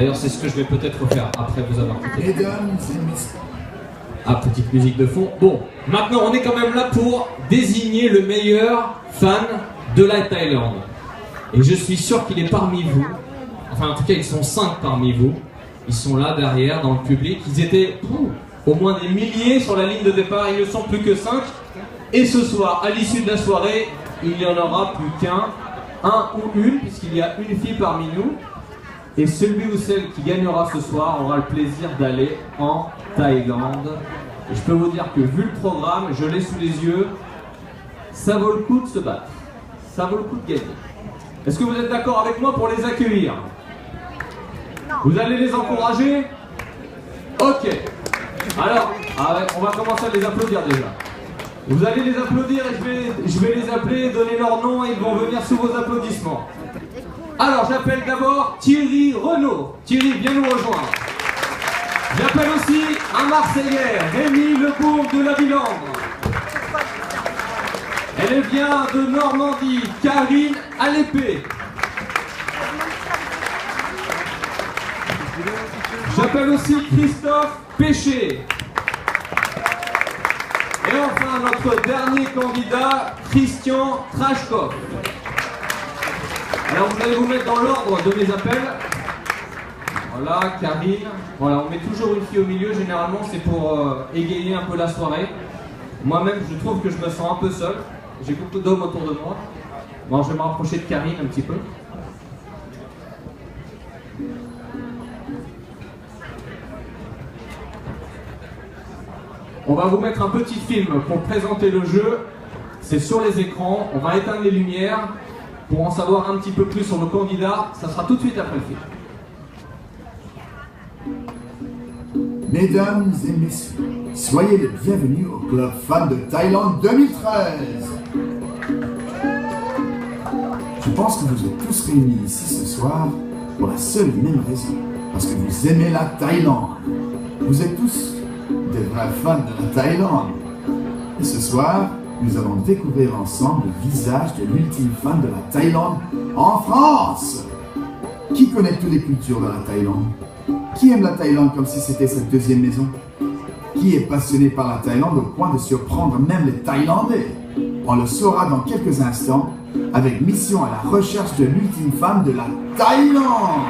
D'ailleurs, c'est ce que je vais peut-être faire après vous avoir quitté. Mesdames et messieurs. Ah, petite musique de fond. Bon, maintenant on est quand même là pour désigner le meilleur fan de la Thaïlande. Et je suis sûr qu'il est parmi vous. Enfin, en tout cas, ils sont 5 parmi vous. Ils sont là derrière, dans le public. Ils étaient au moins des milliers sur la ligne de départ. Il ne sont plus que 5. Et ce soir, à l'issue de la soirée, il n'y en aura plus qu'un, un ou une, puisqu'il y a une fille parmi nous. Et celui ou celle qui gagnera ce soir aura le plaisir d'aller en Thaïlande. Et je peux vous dire que vu le programme, je l'ai sous les yeux, ça vaut le coup de se battre. Ça vaut le coup de gagner. Est-ce que vous êtes d'accord avec moi pour les accueillir? Vous allez les encourager? Ok. Alors, on va commencer à les applaudir déjà. Vous allez les applaudir et je vais les appeler, donner leur nom et ils vont venir sous vos applaudissements. Alors, j'appelle d'abord Thierry Renaud. Thierry, viens nous rejoindre. J'appelle aussi un Marseillais, Rémi Lebourg de la Villandre. Elle vient de Normandie, Karine Alépée. J'appelle aussi Christophe Péché. Et enfin, notre dernier candidat, Christian Trashkov. Alors vous allez vous mettre dans l'ordre de mes appels. Voilà, Karine. Voilà, on met toujours une fille au milieu, généralement c'est pour égayer un peu la soirée. Moi-même, je trouve que je me sens un peu seul. J'ai beaucoup d'hommes autour de moi. Bon, je vais me rapprocher de Karine un petit peu. On va vous mettre un petit film pour présenter le jeu. C'est sur les écrans. On va éteindre les lumières. Pour en savoir un petit peu plus sur nos candidats, ça sera tout de suite après le film. Mesdames et messieurs, soyez les bienvenus au Club Fan de Thaïlande 2013. Je pense que vous êtes tous réunis ici ce soir pour la seule et même raison, parce que vous aimez la Thaïlande. Vous êtes tous des vrais fans de la Thaïlande. Et ce soir, nous allons découvrir ensemble le visage de l'ultime fan de la Thaïlande en France. Qui connaît toutes les cultures de la Thaïlande? Qui aime la Thaïlande comme si c'était sa deuxième maison? Qui est passionné par la Thaïlande au point de surprendre même les Thaïlandais? On le saura dans quelques instants avec mission à la recherche de l'ultime fan de la Thaïlande.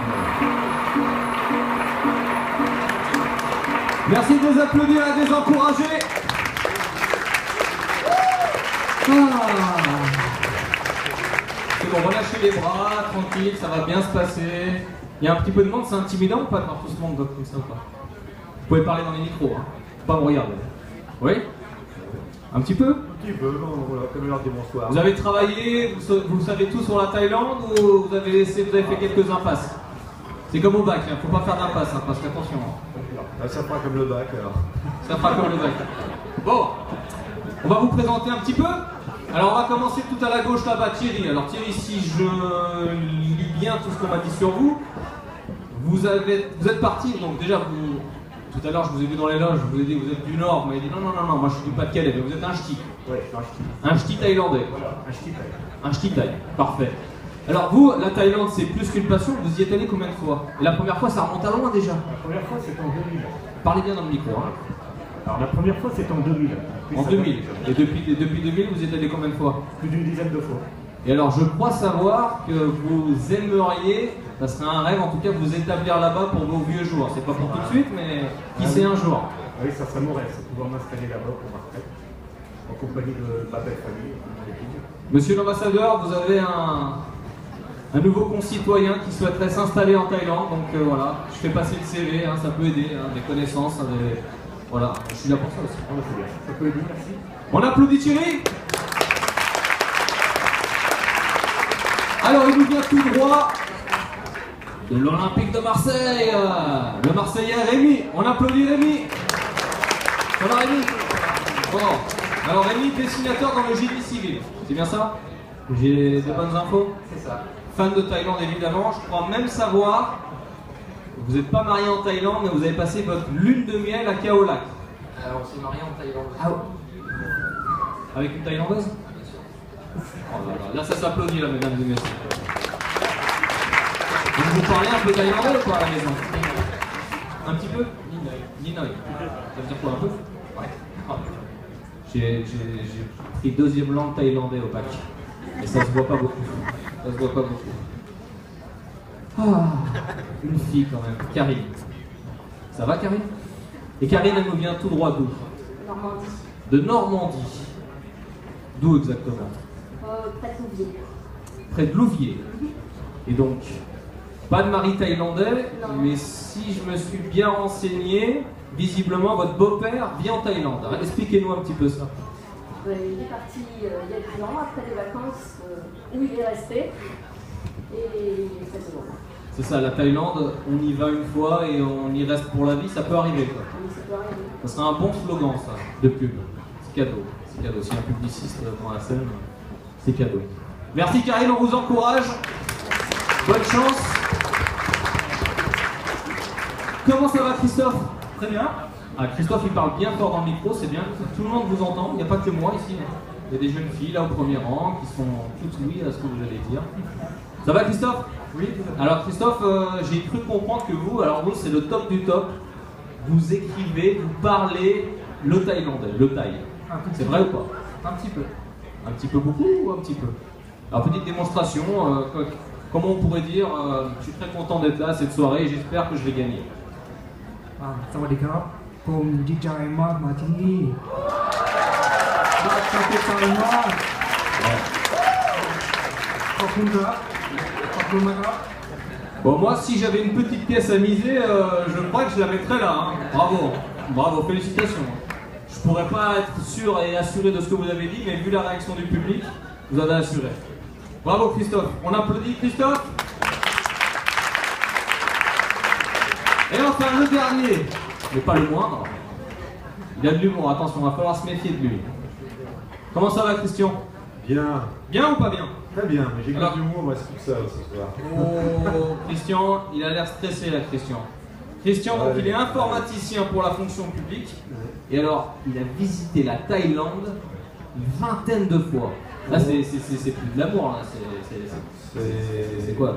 Merci de les applaudir et de les encourager. C'est bon, relâchez les bras, tranquille, ça va bien se passer. Il y a un petit peu de monde, c'est intimidant ou pas de voir tout ce monde comme ça ou pas? Vous pouvez parler dans les micros, hein. Pas me regarder. Oui? Un petit peu? Un petit peu, voilà, comme leur dit bonsoir. Vous avez travaillé, vous savez tout sur la Thaïlande ou vous avez fait quelques impasses? C'est comme au bac, il ne faut pas faire d'impasse, hein, parce qu'attention. Ça fera comme le bac alors. Ça fera comme le bac. Bon, on va vous présenter un petit peu. Alors on va commencer tout à la gauche là-bas, Thierry. Alors Thierry, si je lis bien tout ce qu'on m'a dit sur vous, vous êtes parti, donc déjà tout à l'heure je vous ai vu dans les loges, je vous ai dit vous êtes du Nord, vous m'avez dit non, moi je suis du Pas-de-Calais, mais vous êtes un ch'ti. Oui, je suis un ch'ti. Un ch'ti thaïlandais. Voilà, un ch'ti thaï. Un ch'ti thaï, parfait. Alors vous, la Thaïlande c'est plus qu'une passion, vous y êtes allé combien de fois? Et la première fois ça remonte à loin déjà. La première fois c'était en 2000. Parlez bien dans le micro. Hein. Alors la première fois c'était en 2000. En 2000. Et depuis 2000 vous y êtes allé combien de fois? Plus d'une dizaine de fois. Et alors je crois savoir que vous aimeriez, ça serait un rêve en tout cas, vous établir là-bas pour vos vieux jours. C'est pas pour tout de suite, mais qui sait un jour. Oui, ça serait mon rêve, c'est pouvoir m'installer là-bas pour ma retraite, en compagnie de ma belle famille, mon épouse. Monsieur l'ambassadeur, vous avez un nouveau concitoyen qui souhaiterait s'installer en Thaïlande, donc voilà, je fais passer le CV, hein, ça peut aider, hein, des connaissances, voilà, je suis là pour ça aussi. C'est bien. Ça peut aider, merci. On applaudit Thierry. Alors il nous vient tout droit de l'Olympique de Marseille, le Marseillais Rémi. On applaudit Rémi. Ça va Rémi? Bon. Alors Rémi, dessinateur dans le génie civil, c'est bien ça? J'ai des bonnes infos? C'est ça. Fan de Thaïlande évidemment, je crois même savoir, vous n'êtes pas marié en Thaïlande, mais vous avez passé votre lune de miel à Khao Lak. On s'est marié en Thaïlande. Ah ouais. Avec une Thaïlandaise? Oh là, là ça s'applaudit là, mesdames et messieurs. Vous parlez un peu thaïlandais ou pas à la maison? Un petit peu? Ninoy. Ça veut dire quoi un peu? Ouais. Ah. J'ai pris deuxième langue thaïlandais au bac. Et ça se voit pas beaucoup. Ça se voit pas beaucoup. Ah, une fille quand même, Karine. Ça va Karine? Et Karine, elle nous vient tout droit d'où? Normandie. De Normandie. D'où exactement? Près de Louviers. Près de Louviers. Et donc, pas de mari thaïlandais, non. Mais si je me suis bien renseigné, visiblement votre beau-père vit en Thaïlande. Expliquez-nous un petit peu ça. Il est parti il y a 10 ans, après les vacances, où il est resté. Et ça se voit. C'est ça, la Thaïlande, on y va une fois et on y reste pour la vie, ça peut arriver quoi. Oui, ça peut arriver. Ça serait un bon slogan ça, de pub. C'est cadeau. C'est cadeau. Si un publiciste dans la scène, c'est cadeau. Merci Karine, on vous encourage. Bonne chance. Comment ça va Christophe? Très bien. Ah, Christophe il parle bien fort dans le micro, c'est bien. Tout le monde vous entend, il n'y a pas que moi ici. Il y a des jeunes filles là au premier rang qui sont toutes oui à ce que vous allez dire. Ça va Christophe? Oui, tout à fait. Alors Christophe, j'ai cru comprendre que vous, alors vous c'est le top du top, vous écrivez, vous parlez le thaïlandais, le thaï. C'est vrai ou pas? Un petit peu. Un petit peu beaucoup ou un petit peu? Alors petite démonstration, comment on pourrait dire, je suis très content d'être là cette soirée et j'espère que je vais gagner. สวัสดีครับผมดีใจมากมาที่นี่น่าจะเป็นใจมากขอบคุณครับขอบคุณนะครับ Bon moi si j'avais une petite pièce à miser, je crois que je la mettrais là. Hein. Bravo, bravo, félicitations. Je pourrais pas être sûr et assuré de ce que vous avez dit, mais vu la réaction du public, vous avez assuré. Bravo Christophe, on applaudit Christophe. Et enfin le dernier, mais pas le moindre, il a de l'humour, attention, il va falloir se méfier de lui. Comment ça va Christian? Bien, Bien ou pas bien? très bien, mais j'ai Alors- que du humour, moi, c'est tout ça ce soir. Oh, Christian, il a l'air stressé là, Christian. Christian, donc Ouais. il est informaticien pour la fonction publique. Et alors, il a visité la Thaïlande une vingtaine de fois. Là, c'est plus de l'amour, là. C'est quoi?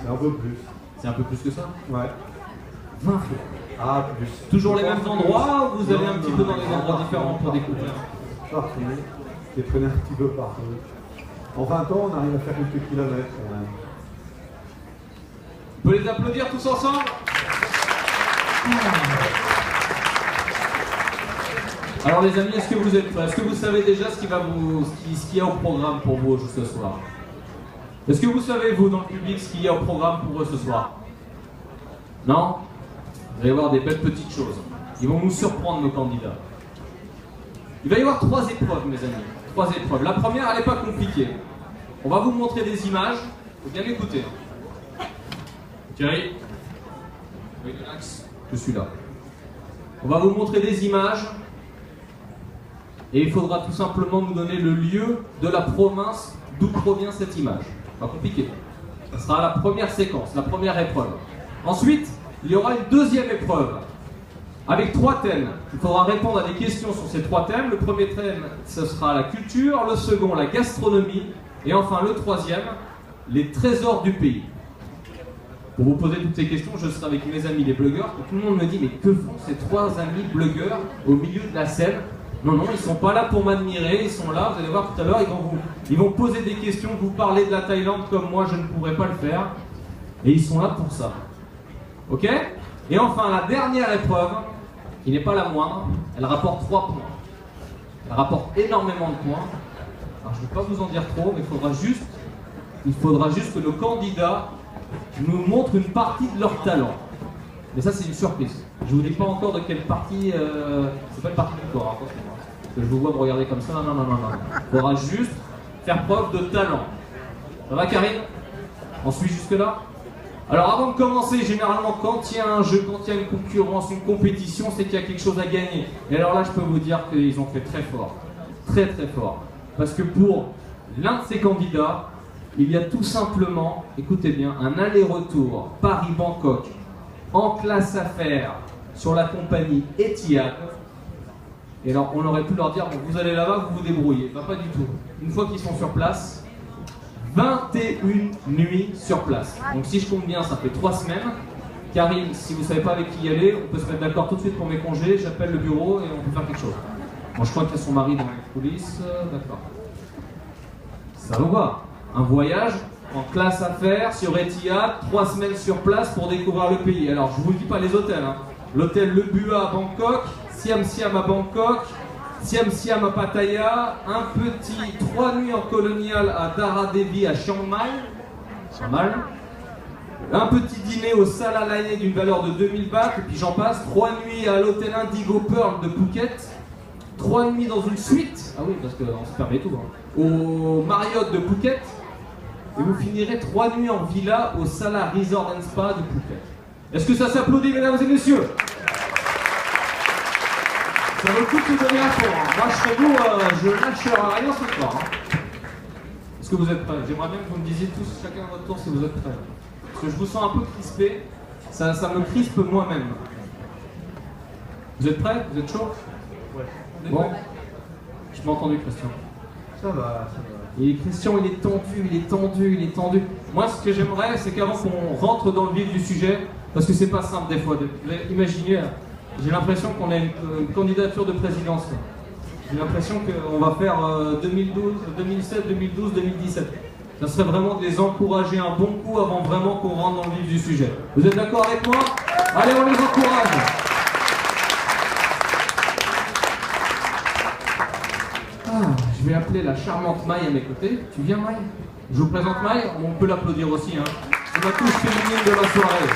C'est un peu plus. C'est un peu plus que ça? Ouais. 20 fois. Ah, plus. Toujours les mêmes endroits ou vous allez un petit peu dans des endroits Non, différents pour découvrir? Partout. J'ai traîné un petit peu partout. En 20 ans, on arrive à faire quelques kilomètres quand même. On peut les applaudir tous ensemble? Alors les amis, est-ce que vous êtes prêts? Est-ce que vous savez déjà ce qu'il y a au programme pour vous ce soir? Est-ce que vous savez, vous, dans le public, ce qu'il y a au programme pour eux ce soir? Non? Vous allez voir des belles petites choses. Ils vont nous surprendre, nos candidats. Il va y avoir 3 épreuves, mes amis. 3 épreuves. La première, elle n'est pas compliquée. On va vous montrer des images. Il faut bien écouter. Thierry? Oui, relax. Je suis là. On va vous montrer des images. Et il faudra tout simplement nous donner le lieu de la province d'où provient cette image. Pas compliqué. Ça sera la première séquence, la première épreuve. Ensuite, il y aura une deuxième épreuve avec 3 thèmes. Il faudra répondre à des questions sur ces 3 thèmes. Le premier thème, ce sera la culture. Le second, la gastronomie. Et enfin, le troisième, les trésors du pays. Pour vous poser toutes ces questions, je serai avec mes amis les blogueurs. Et tout le monde me dit, mais que font ces 3 amis blogueurs au milieu de la scène? Non, non, ils sont pas là pour m'admirer, ils sont là, vous allez voir tout à l'heure, ils vont poser des questions, vous parler de la Thaïlande comme moi je ne pourrais pas le faire. Et ils sont là pour ça. Ok? Et enfin, la dernière épreuve, qui n'est pas la moindre, elle rapporte 3 points. Elle rapporte énormément de points. Alors je ne vais pas vous en dire trop, mais il faudra juste que nos candidats nous montrent une partie de leur talent. Mais ça c'est une surprise. Je vous dis pas encore de quelle partie, c'est pas une partie du corps, attention. Parce que je vous vois me regarder comme ça, non. Il faudra juste faire preuve de talent. Ça va Karine? On suit jusque là? Alors avant de commencer, généralement quand il y a un jeu, quand il y a une concurrence, une compétition, c'est qu'il y a quelque chose à gagner. Et alors là je peux vous dire qu'ils ont fait très fort. Très très fort. Parce que pour l'un de ces candidats, il y a tout simplement, écoutez bien, un aller-retour Paris-Bangkok en classe affaires sur la compagnie Etihad. Et alors on aurait pu leur dire, bon, vous allez là-bas, vous vous débrouillez. Bah, pas du tout. Une fois qu'ils sont sur place, 21 nuits sur place. Donc si je compte bien, ça fait 3 semaines. Karim, si vous savez pas avec qui y aller, on peut se mettre d'accord tout de suite pour mes congés, j'appelle le bureau et on peut faire quelque chose. Bon, je crois qu'il y a son mari dans les coulisses, d'accord. Ça vous va. Un voyage en classe à faire sur Etihad, 3 semaines sur place pour découvrir le pays. Alors je vous dis pas les hôtels, hein. L'hôtel Le Bua à Bangkok, Siam Siam à Bangkok, Siam Siam à Pattaya, un petit 3 nuits en colonial à Dara Devi à Chiang Mai, pas mal. Un petit dîner au Salalane d'une valeur de 2000 bahts, et puis j'en passe. 3 nuits à l'hôtel Indigo Pearl de Phuket. 3 nuits dans une suite, ah oui, parce qu'on se permet tout, hein, au Marriott de Phuket. Et vous finirez 3 nuits en villa au Sala Resort and Spa de Phuket. Est-ce que ça s'applaudit, mesdames et messieurs? Ça vaut le coup de se donner à fond. Hein. Moi, je serais vous, je lâcherai rien ce soir. Hein. Est-ce que vous êtes prêts? J'aimerais bien que vous me disiez tous, chacun à votre tour, si vous êtes prêts. Parce que je vous sens un peu crispé, ça me crispe moi-même. Vous êtes prêts? Vous êtes chaud? Ouais. Bon. Je m'ai entendu, Christian. Ça va. Et Christian, il est tendu. Moi, ce que j'aimerais, c'est qu'avant qu'on rentre dans le vif du sujet, parce que c'est pas simple des fois, imaginez, j'ai l'impression qu'on a une candidature de présidence. J'ai l'impression qu'on va faire 2012, 2007, 2012, 2017. Ça serait vraiment de les encourager un bon coup avant vraiment qu'on rentre dans le vif du sujet. Vous êtes d'accord avec moi? Allez, on les encourage. Je vais appeler la charmante Maï à mes côtés. Tu viens, Maï? Je vous présente Maï, on peut l'applaudir aussi. Hein. C'est la touche féminine de la soirée.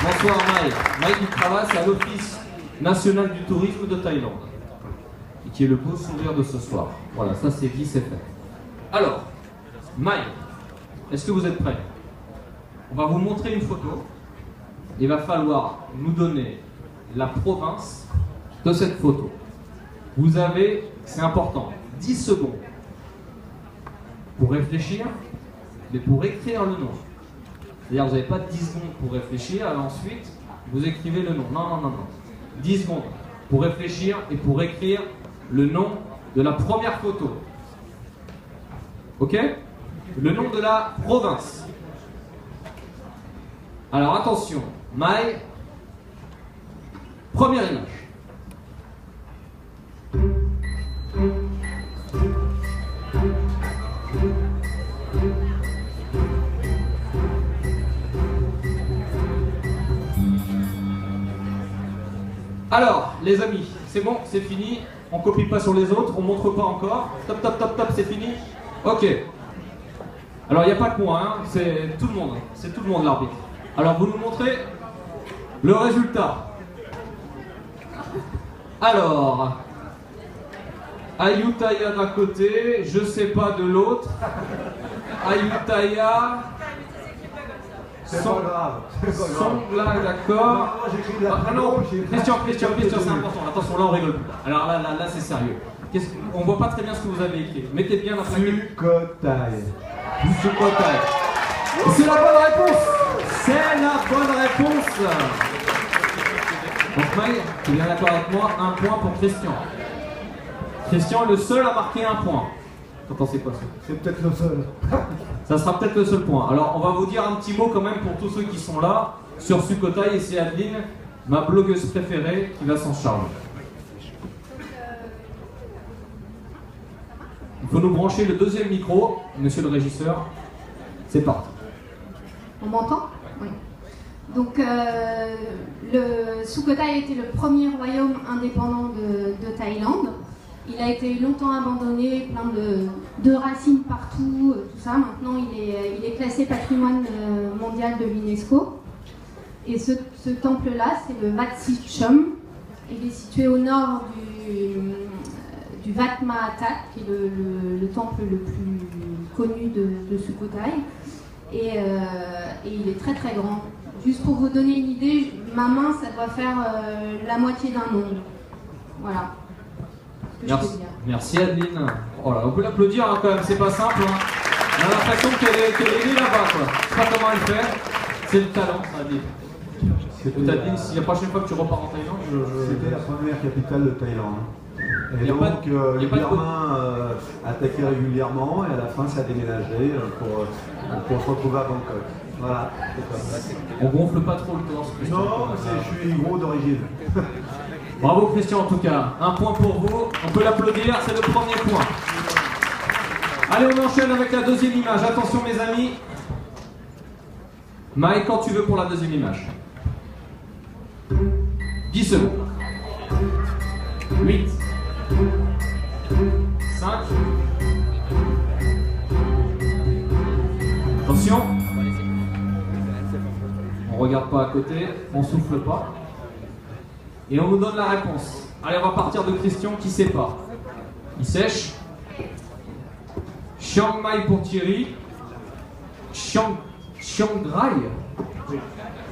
Bonsoir Maï. Maï qui travaille à l'Office national du tourisme de Thaïlande. Et qui est le beau sourire de ce soir. Voilà, ça c'est dit, c'est fait. Alors, Maï, est-ce que vous êtes prêts? On va vous montrer une photo. Il va falloir nous donner la province de cette photo. Vous avez, c'est important, 10 secondes pour réfléchir, mais pour écrire le nom. C'est-à-dire vous n'avez pas 10 secondes pour réfléchir, et ensuite vous écrivez le nom. Non. 10 secondes pour réfléchir et pour écrire le nom de la première photo. Ok? Le nom de la province. Alors attention, Maï, première image. Alors, les amis, c'est bon, c'est fini. On copie pas sur les autres, on montre pas encore. Top, c'est fini. Ok. Alors, il n'y a pas que moi, hein. C'est tout le monde. C'est tout le monde l'arbitre. Alors, vous nous montrez le résultat. Alors, Ayutthaya d'un côté, je sais pas de l'autre. Ayutthaya. C'est pas grave. Songla, d'accord. Ah non, Christian, c'est important. Attention, là on rigole plus. Alors là c'est sérieux. On voit pas très bien ce que vous avez écrit. Mettez bien la plaquette. Sukhothai. C'est la bonne réponse. C'est la bonne réponse. Donc Maï, tu es bien d'accord avec moi, 1 point pour Christian. Christian est le seul à marquer 1 point. T'en pensez quoi ça? C'est peut-être le seul. Ça sera peut-être le seul point. Alors, on va vous dire un petit mot quand même pour tous ceux qui sont là sur Sukhothai, et c'est Adeline, ma blogueuse préférée, qui va s'en charger. Il faut nous brancher le deuxième micro, monsieur le régisseur. C'est parti. On m'entend? Oui. Donc, le Sukhothai était le premier royaume indépendant de Thaïlande. Il a été longtemps abandonné, plein de racines partout, tout ça. Maintenant, il est classé patrimoine mondial de l'UNESCO. Et ce temple-là, c'est le Wat Sichum. Il est situé au nord du Wat Mahathat, qui est le temple le plus connu de Sukhothai. Et il est très très grand. Juste pour vous donner une idée, ma main, ça doit faire la moitié d'un monde. Voilà. Merci Adeline. Oh là, on peut l'applaudir hein, quand même, c'est pas simple. Hein. On a l'impression qu'elle est née là-bas. Je sais pas comment elle fait. C'est le talent, Adeline. Adeline, si la prochaine fois que tu repars en Thaïlande, C'était la première capitale de Thaïlande. Et Y a donc, pas de- y a pas de- les Birmans attaquaient régulièrement et à la fin, ça a déménagé pour se retrouver à Bangkok. Voilà, c'est comme ça. On gonfle pas trop le torse. Christian. Non, je suis gros d'origine. Bravo Christian en tout cas. Un point pour vous. On peut l'applaudir, c'est le premier point. Allez, on enchaîne avec la deuxième image. Attention mes amis. Mike, quand tu veux pour la deuxième image. 10 secondes. 8. 5. Attention. On regarde pas à côté, on souffle pas. Et on nous donne la réponse. Allez, on va partir de Christian qui sait pas. Il sèche. Chiang Mai pour Thierry. Chiang Rai.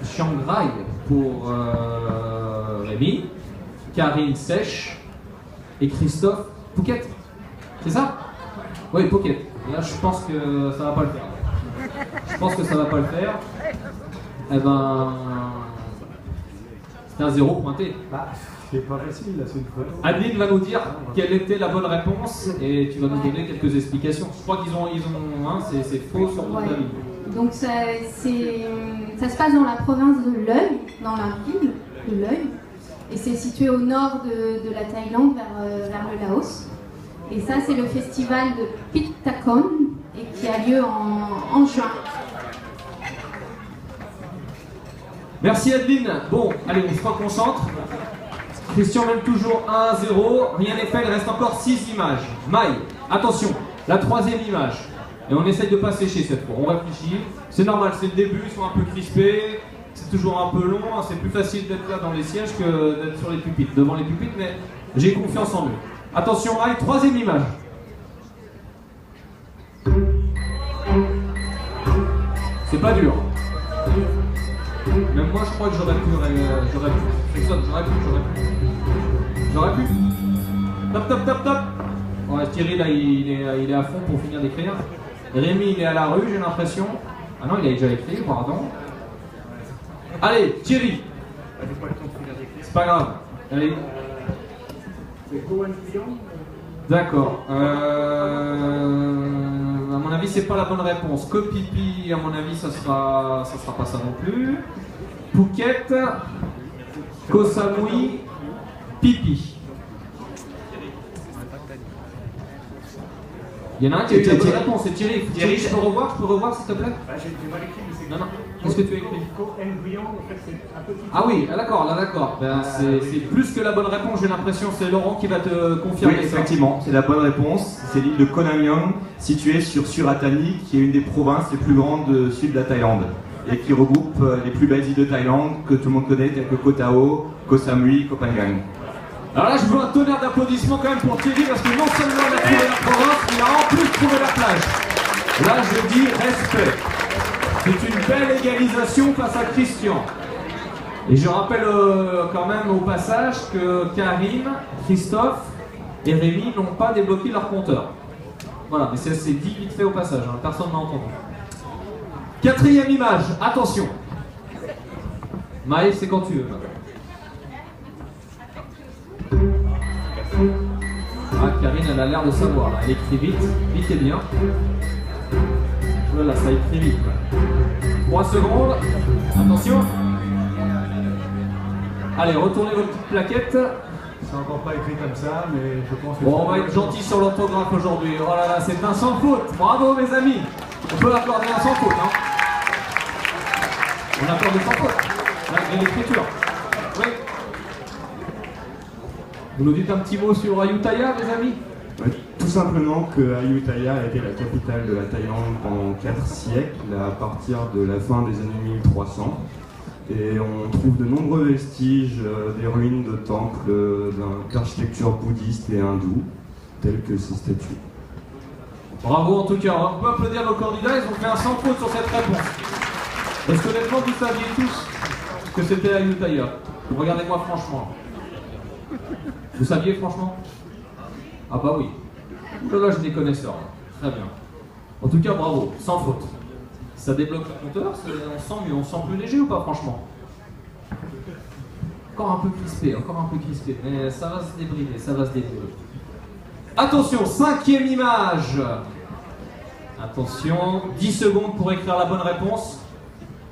Chiang Rai pour Rémi. Karine sèche. Et Christophe Phuket. C'est ça? Oui, Phuket. Là, je pense que ça va pas le faire. Je pense que ça va pas le faire. Eh ben, c'est un 0 pointé. Bah, c'est pas facile, là, c'est une photo. Adeline va nous dire quelle était la bonne réponse et tu vas nous donner quelques explications. Je crois qu'ils ont hein, c'est faux sur ton Ouais. avis. Donc ça se passe dans la province de l'Œil, dans la ville de l'Œil. Et c'est situé au nord de la Thaïlande, vers le Laos. Et ça, c'est le festival de Pittakon, et qui a lieu en juin. Merci Adeline. Bon, allez, on se reconcentre. Christian mène toujours 1-0. Rien n'est fait, il reste encore 6 images. Maï, attention, la troisième image. Et on essaye de pas sécher cette fois. On réfléchit. C'est normal, c'est le début, ils sont un peu crispés. C'est toujours un peu long. C'est plus facile d'être là dans les sièges que d'être sur les pupitres, devant les pupitres, mais j'ai confiance en eux. Attention Maï, troisième image. C'est pas dur. Même moi, je crois que j'aurais pu. J'aurais pu. Top. Ouais, Thierry, là, il est à fond pour finir d'écrire. Rémi, il est à la rue, j'ai l'impression. Ah non, il a déjà écrit, pardon. Allez, Thierry. C'est pas grave. Allez. C'est Gohan Guillaume. D'accord. À mon avis, c'est pas la bonne réponse. Que pipi, à mon avis, ça sera pas ça non plus. Phuket, Koh Samui, pipi. Il y en a un qui a eu la bonne réponse, c'est Thierry. Thierry, je peux revoir s'il te plaît? J'ai mal écrit, mais c'est. Non. Qu'est-ce que tu as écrit? Gohan Guillaume, en fait, c'est un petit. Ah oui, d'accord. Ben, c'est plus que la bonne réponse, j'ai l'impression. C'est Laurent qui va te confirmer Oui, ça. effectivement, c'est la bonne réponse. C'est l'île de Koh Namyong, située sur Suratani, qui est une des provinces les plus grandes du sud de la Thaïlande et qui regroupe les plus belles îles de Thaïlande que tout le monde connaît, telles que Koh Tao, Koh Samui, Koh Phangan. Alors là, je veux un tonnerre d'applaudissements quand même pour Thierry, parce que non seulement il a trouvé la province, il a en plus trouvé la plage. Là, je dis respect. C'est une belle égalisation face à Christian. Et je rappelle quand même au passage que Karim, Christophe et Rémi n'ont pas débloqué leur compteur. Voilà, mais c'est dit vite fait au passage, hein, personne n'a entendu. Quatrième image, attention. Maë, c'est quand tu veux. Ah, Karine, elle a l'air de savoir, là. Elle écrit vite et bien. Voilà, ça écrit vite. 3 secondes, attention. Allez, retournez votre petite plaquette. C'est encore pas écrit comme ça, mais je pense que. Bon, on va être gentil sur l'orthographe aujourd'hui. Oh là là, c'est un sans faute. Bravo, mes amis. On peut accorder un sans faute, hein. On accorde sans faute, malgré l'écriture. Oui. Vous nous dites un petit mot sur Ayutthaya, les amis? Tout simplement que Ayutthaya a été la capitale de la Thaïlande pendant 4 siècles, à partir de la fin des années 1300. Et on trouve de nombreux vestiges, des ruines de temples, d'architecture bouddhiste et hindoue, telles que ces statues. Bravo en tout cas, on peut applaudir nos candidats, ils ont fait un sans faute sur cette réponse. Est-ce que honnêtement vous saviez tous que c'était Ayutthaya? Regardez-moi franchement. Vous saviez franchement? Ah bah oui. Là j'ai des connaisseurs. Très bien. En tout cas bravo, sans faute. Ça débloque le compteur, on sent mieux, on sent plus léger ou pas franchement? Encore un peu crispé, mais ça va se débrider, ça va se débrider. Attention, 5e image. Attention, 10 secondes pour écrire la bonne réponse.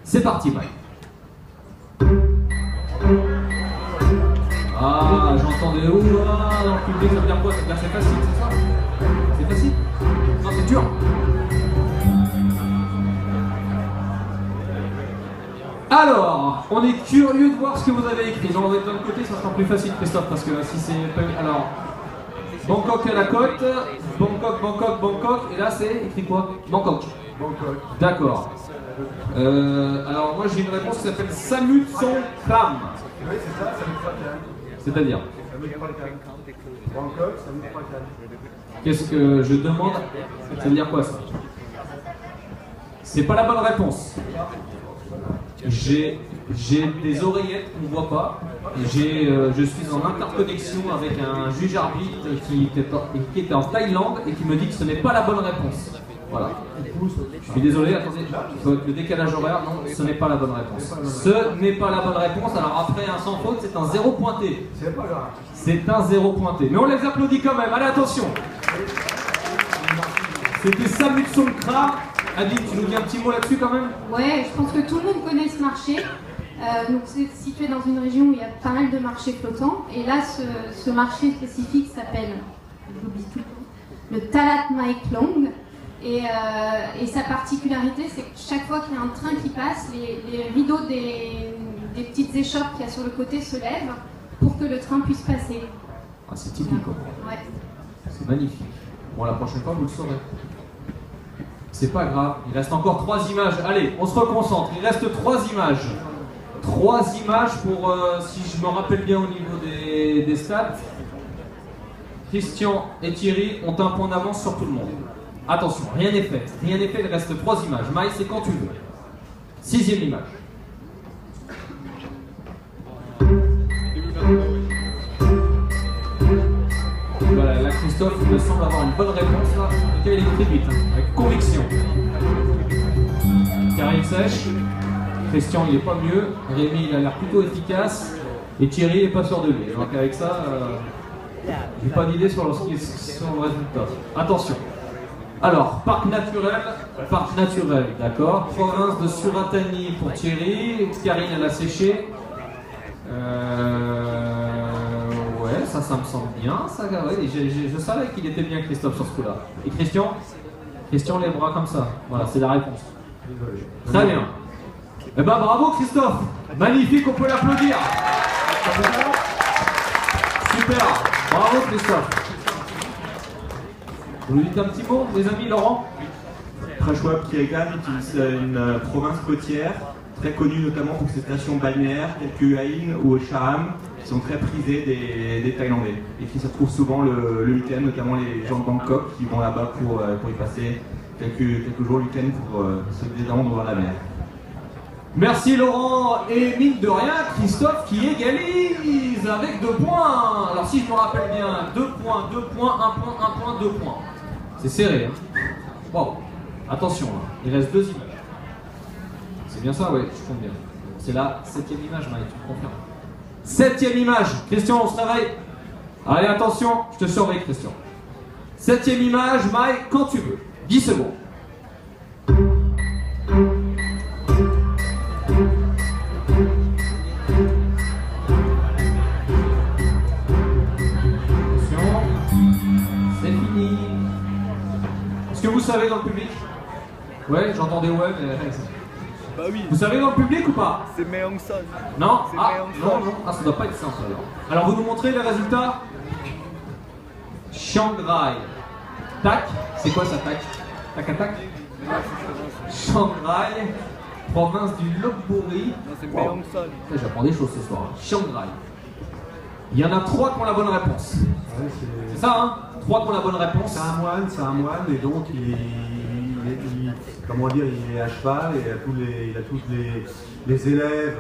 C'est parti, Mike. Ah, j'entendais ouah dans le public, ça veut dire quoi? Ça veut dire que c'est facile, c'est ça? C'est facile? Non, c'est dur. Alors, on est curieux de voir ce que vous avez écrit. J'en vais de l'autre côté, ça sera plus facile, Christophe, parce que là, si c'est pas... Alors, Bangkok à la côte, Bangkok, et là c'est écrit quoi? Bangkok. D'accord. Alors moi j'ai une réponse qui s'appelle Samut Songkhram. Oui, c'est ça, Samut Songkhram. C'est-à-dire Bangkok, Samut Songkhram. Qu'est-ce que je demande? Ça veut dire quoi ça? C'est pas la bonne réponse. J'ai des oreillettes qu'on ne voit pas. Je suis en interconnexion avec un juge arbitre qui était en Thaïlande et qui me dit que ce n'est pas la bonne réponse. Voilà. Je suis désolé, attendez, le décalage horaire, non, ce n'est pas la bonne réponse. Ce n'est pas la bonne réponse, alors après un sans faute, c'est un 0 pointé. C'est pas grave. C'est un 0 pointé. Mais on les applaudit quand même, allez attention. C'était Samut Songkhram. Adi, tu nous dis un petit mot là-dessus quand même? Ouais, je pense que tout le monde connaît ce marché. Donc c'est situé dans une région où il y a pas mal de marchés flottants. Et là, ce marché spécifique s'appelle, j'oublie tout le Talat Mae Klong. Et sa particularité, c'est que chaque fois qu'il y a un train qui passe, les rideaux des petites échoppes qu'il y a sur le côté se lèvent pour que le train puisse passer. Ah, c'est typique quoi. Ouais. C'est magnifique. Bon, la prochaine fois, vous le saurez. C'est pas grave, il reste encore 3 images. Allez, on se reconcentre, il reste 3 images. 3 images pour, si je me rappelle bien au niveau des stats, Christian et Thierry ont un point d'avance sur tout le monde. Attention, rien n'est fait, il reste 3 images. Maï, c'est quand tu veux. 6e image. Voilà, là Christophe il me semble avoir une bonne réponse là, ok, il est très vite, hein, avec conviction. Karim sèche, Christian il est pas mieux, Rémi il a l'air plutôt efficace, et Thierry il est pas sûr de lui. Donc avec ça, j'ai pas d'idée sur le résultat. Attention. Alors, parc naturel, d'accord. Province de Suratani pour Thierry, Karine elle a séché. Ouais, ça me semble bien. Ça, ouais, je savais qu'il était bien Christophe sur ce coup-là. Et Christian, les bras comme ça. Voilà, c'est la réponse. Très bien. Eh ben bravo Christophe. Magnifique, on peut l'applaudir. Super. Bravo Christophe. Vous nous dites un petit mot, les amis, Laurent? Prachwap Kiegan est une province côtière, très connue notamment pour ses stations balnéaires, telles que Hain ou Chaham, qui sont très prisées des Thaïlandais et qui se retrouvent souvent le week-end, notamment les gens de Bangkok qui vont là-bas pour y passer quelques jours le week-end pour se détendre dans la mer. Merci Laurent, et mine de rien, Christophe qui égalise avec 2 points. Alors si je me rappelle bien, 2 points, 2 points, 1 point, 1 point, 2 points. C'est serré, hein. Bon, attention, là. Il reste 2 images. C'est bien ça, oui, je compte bien. C'est la 7e image, Maï, tu me confirmes. 7e image, Christian, on se réveille. Allez, attention, je te surveille, Christian. 7e image, Maï, quand tu veux. 10 secondes. Est-ce que vous savez dans le public? Ouais, j'entendais ouais, mais... Bah oui. Vous savez dans le public ou pas? C'est Mae Hong Son. Non? C'est Ah, Mae Hong Son. non, ah, ça doit pas être ça, alors. Alors, vous nous montrez les résultats? Chiang Rai. Tac, c'est quoi ça, tac? Tac à tac? Chiang Rai, province du Lopburi. Non, c'est Mae Hong Son. J'apprends des choses ce soir. Hein. Chiang Rai. Il y en a 3 qui ont la bonne réponse. Ouais, c'est ça, hein? 3 qui ont la bonne réponse. C'est un moine, et donc comment dire, il est à cheval et il a tous les élèves.